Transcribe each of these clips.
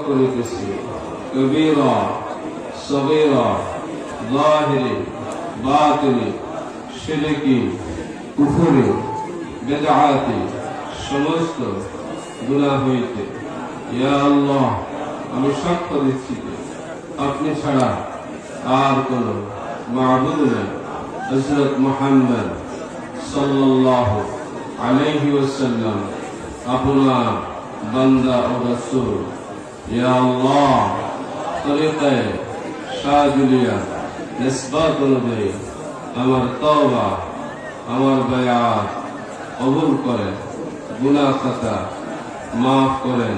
করিতেছি, কবীরা সগীরা যাহিরি বাতিনি শিরকি কুফরি বিদআতি সমস্ত গুনাহ হইতে ইয়া আল্লাহ আমি সাক্ষ্য দিচ্ছি যে আপনি ছাড়া আর কোন মাবুদ নেই। হযরত মুহাম্মদ সাল্লাল্লাহু আলাইহি ওয়াসাল্লাম আপনার বান্দা ও রাসূল। ইয়া আল্লাহ তরিকা শাযুলিয়া নিসবত অনুযায়ী আমার তওবা আমার বায়াত কবুল করেন, গুনাহ খাতা মাফ করেন,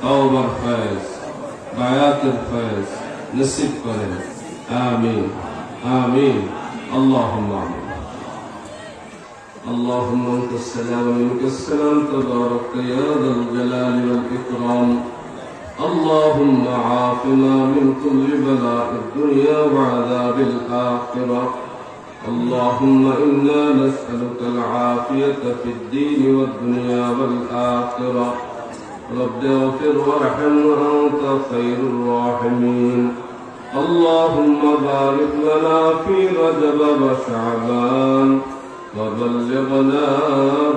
তওবার ফয়েজ বায়াতের ফয়েজ নসিব করেন। আমিন আমিন আল্লাহুম্মা আমিন। اللهم انت السلام ومنك السلام تبارك يا ذا الجلال والاكرام. اللهم عافنا من كل بلاء الدنيا وعذاب الاخره. اللهم انا نسالك العافيه في الدين والدنيا والاخره. رب اغفر وارحم وانت خير الراحمين. اللهم بارك لنا في رجب وشعبان وبلغنا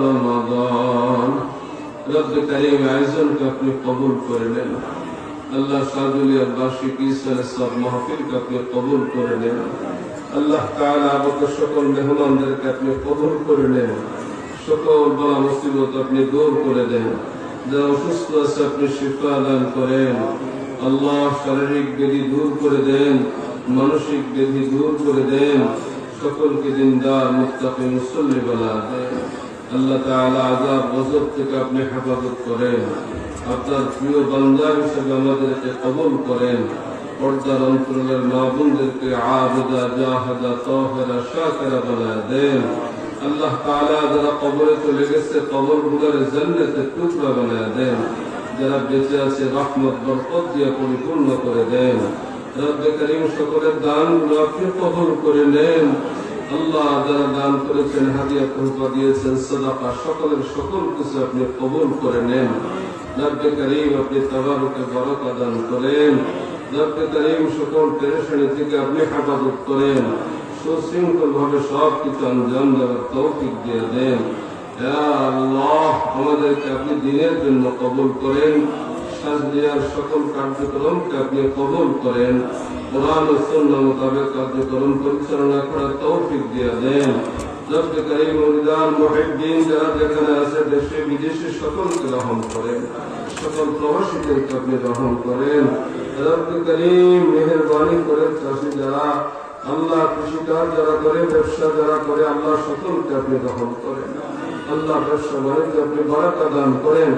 رمضان. رب کریم عزم کو اپنے قبول کر لینا. اللہ شادولی عباسی کی سب محفل کو اپنے قبول کر لینا. اللہ تعالی آپ شکر مہمان در کے اپنے قبول کر لینا. شکر بلا مصیبت اپنے دور کر دینا. جا অসুস্থ আছে আপনি শিফা দান করেন। আল্লাহ শারীরিক ব্যাধি দূর করে দেন, মানসিক ব্যাধি দূর করে দেন, সকলকে দিনদার মুত্তাকি মুসল্লি বানা দেন। আল্লাহ তাআলা আযাব গজব থেকে আপনি হেফাজত করেন। আপনার প্রিয় বান্দা হিসেবে আমাদেরকে কবুল করেন। পর্দার অন্তরালের মা বোনদেরকে আবিদা জাহিদা তাহিরা শাকিরা বানা দেন। আল্লাহ তাআলা যারা কবরে চলে গেছে কবরগুলোর জান্নাতের টুকরা বানা দেন। যারা বেঁচে আছে রহমত বরকত দিয়ে পরিপূর্ণ করে দেন। রব্বে করিম সকলের দানগুলো আপনি কবুল করে নেন। আল্লাহ যারা দান করেছেন, হাদিয়া তোহফা দিয়েছেন, সাদাকা সকলের সকল কিছু আপনি কবুল করে নেন। রব্বে করিম আপনি তাবারকে বরকত দান করেন। রব্বে করিম সকল পেরেশানি থেকে আপনি হেফাজত করেন। সুশৃঙ্খল ভাবে সব কিছু আঞ্জাম দেওয়ার তৌফিক দিয়ে দেন। ইয়া আল্লাহ আমাদেরকে আপনি দ্বীনের জন্য কবুল করেন। সাজদিয়ার সকল কার্যক্রমকে আপনি কবুল করেন। কোরআন ও সুন্নাহ মোতাবেক কার্যক্রম পরিচালনা করার তৌফিক দিয়ে দেন। রব্বে করিম মুরিদান মুহিব্বিন যারা যেখানে আছে দেশে বিদেশে সকলকে রহম করেন। সকল প্রবাসীদেরকে আপনি রহম করেন। রব্বে করিম মেহেরবানি করে চাষি যারা আল্লাহ কৃষিকাজ যারা করে, ব্যবসা যারা করে, আল্লাহ সকলকে আপনি রহম করেন। আল্লাহ ব্যবসা বাণিজ্য আপনি বারাকা দান করেন।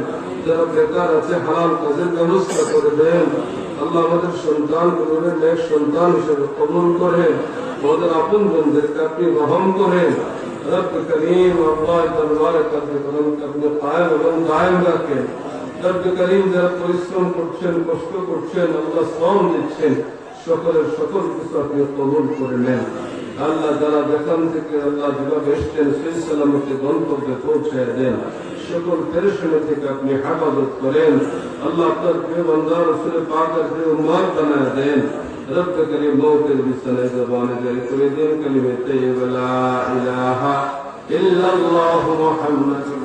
যারা বেকার আছে হালাল কাজের ব্যবস্থা করে দেন। আল্লাহ আমাদের সন্তানগুলোকে নেক সন্তান হিসেবে কবুল করেন। আমাদের আপন জনদেরকে আপনি রহম করেন। রব্বে করিম আল্লাহ দরবারে কার্যক্রমকে আপনি কায়েম এবং দায়েম রাখেন। রব্বে করিম যারা পরিশ্রম করছেন, কষ্ট করছেন, আল্লাহ শ্রম দিচ্ছেন, সকলের সকল কিছু আপনি কবুল করে নেন। আল্লাহ যারা যেখান থেকে আল্লাহ যেভাবে এসছেন সেই সালামতে গন্তব্যে পৌঁছায় দেন। সকল পেরেশানি থেকে আপনি হেফাজত করেন। আল্লাহ আপনার প্রিয় বান্দা রাসূল পাকের প্রিয় উম্মত বানায় দেন। রব্বে করিম মওতের বিছানায় জবানে জারি করে দেন কালিমে তাইয়্যিবা লা ইলাহা ইল্লাল্লাহু মুহাম্মাদুর